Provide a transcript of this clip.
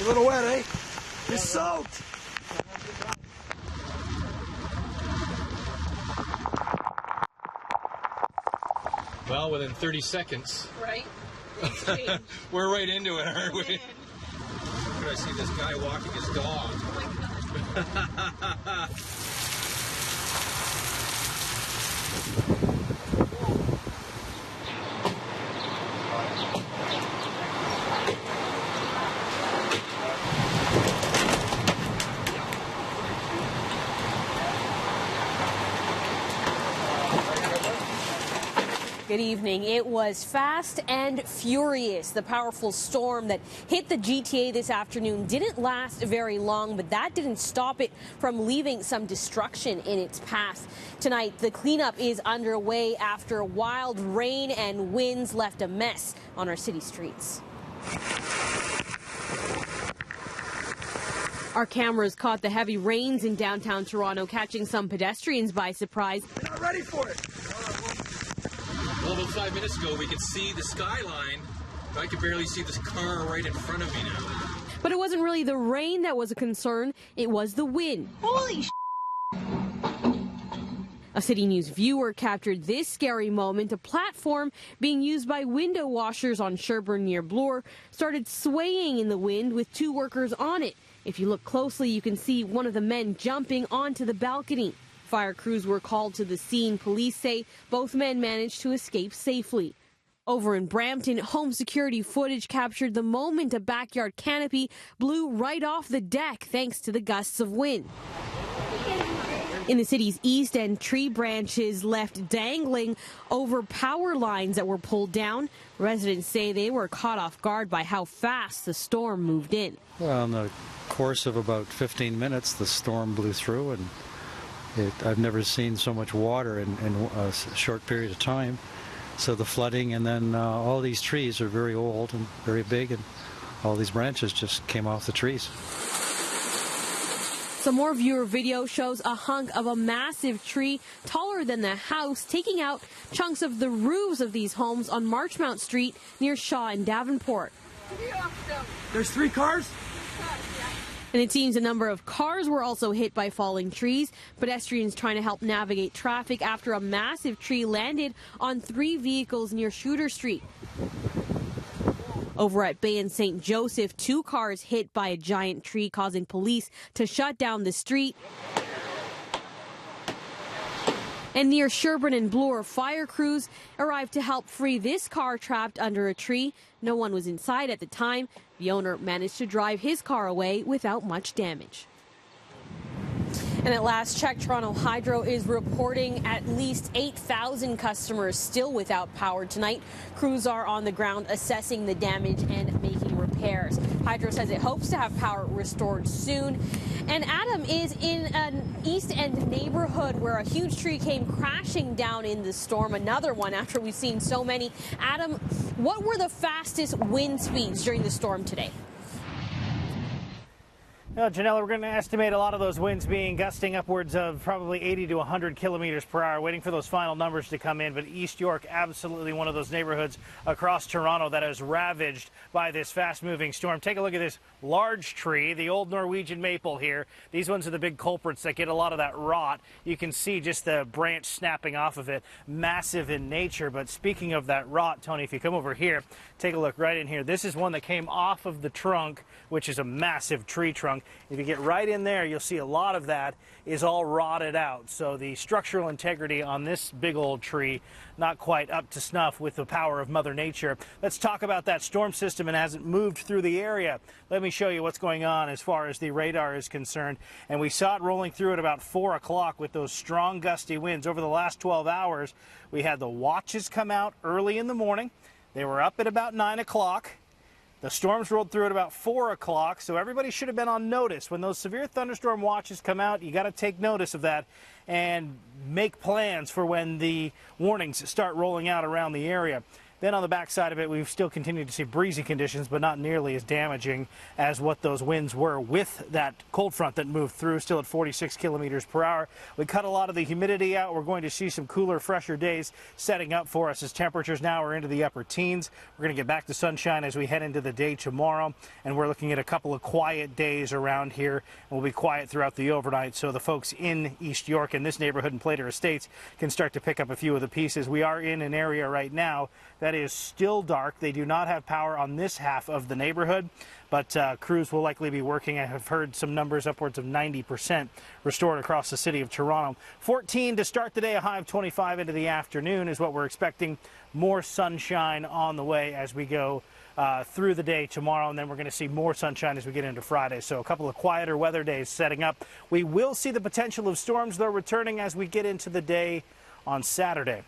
A little wet, eh? You're soaked. Well, within 30 seconds. Right. We're right into it, aren't we? Could I see this guy walking his dog? Oh my God. Good evening. It was fast and furious. The powerful storm that hit the GTA this afternoon didn't last very long, but that didn't stop it from leaving some destruction in its path. Tonight, the cleanup is underway after wild rain and winds left a mess on our city streets. Our cameras caught the heavy rains in downtown Toronto, catching some pedestrians by surprise. We're not ready for it. Well, about 5 minutes ago, we could see the skyline. I could barely see this car right in front of me now. But it wasn't really the rain that was a concern, it was the wind. Holy sh**. A City News viewer captured this scary moment. A platform being used by window washers on Sherbourne near Bloor started swaying in the wind with two workers on it. If you look closely, you can see one of the men jumping onto the balcony. Fire crews were called to the scene. Police say both men managed to escape safely. Over in Brampton, home security footage captured the moment a backyard canopy blew right off the deck thanks to the gusts of wind. In the city's east end, tree branches left dangling over power lines that were pulled down. Residents say they were caught off guard by how fast the storm moved in. Well, in the course of about 15 minutes, the storm blew through, and I've never seen so much water in a short period of time. So the flooding, and then all these trees are very old and very big, and all these branches just came off the trees. Some more viewer video shows a hunk of a massive tree taller than the house, taking out chunks of the roofs of these homes on Marchmount Street near Shaw and Davenport. There's 3 cars? And it seems a number of cars were also hit by falling trees. Pedestrians trying to help navigate traffic after a massive tree landed on 3 vehicles near Shooter Street. Over at Bay and St. Joseph, 2 cars hit by a giant tree, causing police to shut down the street. And near Sherbourne and Bloor, fire crews arrived to help free this car trapped under a tree. No one was inside at the time. The owner managed to drive his car away without much damage. And at last check, Toronto Hydro is reporting at least 8,000 customers still without power tonight. Crews are on the ground assessing the damage and making repairs. Hydro says it hopes to have power restored soon. And Adam is in an East End neighborhood where a huge tree came crashing down in the storm. Another one after we've seen so many. Adam, what were the fastest wind speeds during the storm today? Well, Janella, we're going to estimate a lot of those winds being gusting upwards of probably 80 to 100 kilometers per hour, waiting for those final numbers to come in. But East York, absolutely one of those neighborhoods across Toronto that is ravaged by this fast-moving storm. Take a look at this large tree, the old Norwegian maple here. These ones are the big culprits that get a lot of that rot. You can see just the branch snapping off of it, massive in nature. But speaking of that rot, Tony, if you come over here, take a look right in here. This is one that came off of the trunk, which is a massive tree trunk. If you get right in there, you'll see a lot of that is all rotted out. So the structural integrity on this big old tree, not quite up to snuff with the power of Mother Nature. Let's talk about that storm system and as it moved through the area. Let me show you what's going on as far as the radar is concerned. And we saw it rolling through at about 4 o'clock with those strong gusty winds. Over the last 12 hours, we had the watches come out early in the morning. They were up at about 9 o'clock. The storms rolled through at about 4 o'clock, so everybody should have been on notice. When those severe thunderstorm watches come out, you got to take notice of that and make plans for when the warnings start rolling out around the area. Then on the backside of it, we've still continued to see breezy conditions, but not nearly as damaging as what those winds were with that cold front that moved through, still at 46 kilometers per hour. We cut a lot of the humidity out. We're going to see some cooler, fresher days setting up for us as temperatures now are into the upper teens. We're going to get back to sunshine as we head into the day tomorrow, and we're looking at a couple of quiet days around here. We'll be quiet throughout the overnight, so the folks in East York and this neighborhood in Plater Estates can start to pick up a few of the pieces. We are in an area right now that is still dark. They do not have power on this half of the neighborhood, but crews will likely be working. I have heard some numbers upwards of 90% restored across the city of Toronto. 14 to start the day, a high of 25 into the afternoon is what we're expecting. More sunshine on the way as we go through the day tomorrow, and then we're going to see more sunshine as we get into Friday. So a couple of quieter weather days setting up. We will see the potential of storms, though, returning as we get into the day on Saturday.